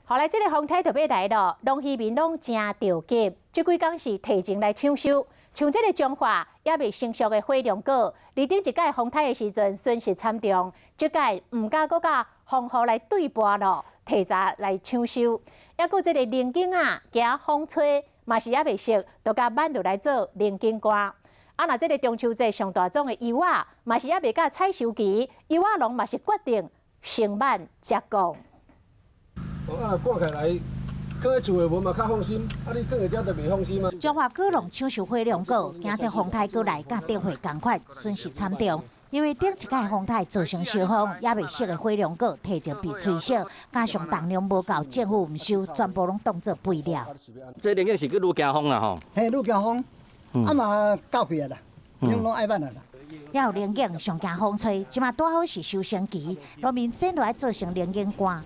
后来这个风台特别来了，农渔民拢真着急，这几天是提前来抢收。像这个彰化也未成熟的花龙果，二顶一届风台的时阵损失惨重，这届唔敢搁甲风雨来对半咯，提早来抢收。抑搁这个菱茎啊，惊风吹，嘛是也未熟，就甲挽落来做菱茎瓜。啊，那这个中秋节上大宗的柚仔，嘛是也未到采收期，柚仔农嘛是决定先挽再讲。啊，挂起来，放喺厝的门嘛较放心，啊，你放在遮就袂放心啊。彰化果农抢收花龙果，惊这风台过来，甲顶回同款，损失惨重。因为顶一届风台造成烧风，也未熟的花龙果提前被吹烧，加上重量无够，政府唔收，全部拢当作肥料。这零件是愈惊风啦吼。嘿，愈惊风，啊嘛到去啊啦，拢爱挽啊啦。也有零件上惊风吹，即马拄好是收成期，农民捡落来做成菱茎干。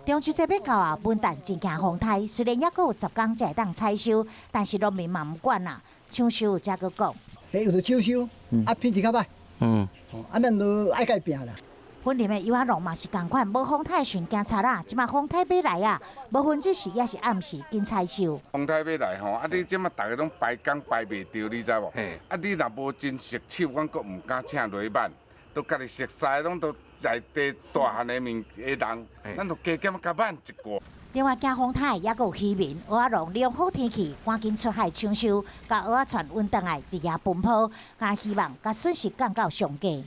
中秋节要到啊，文旦真惊风台，虽然还阁有10天才会当采收，但是农民嘛唔管啦，抢收才阁讲。迄有着抢收，啊品质较歹。啊咱都爱甲伊拼啦。本林的柚仔农嘛是同款，无风台寻惊贼啦，即马风台要来啊，无分即时也是暗时紧采收。风台要来吼，啊你即马大家拢排工排袂着，你知无？啊你若无真熟手，阮阁唔敢请落挽，都家己熟悉，拢都在地大汉的人，咱都加减甲挽一个。另外，惊风台也阁有渔民，蚵仔农利用好天气，赶紧出海抢收，甲蚵仔船运倒来，一夜奔波，甲希望甲损失降到上低。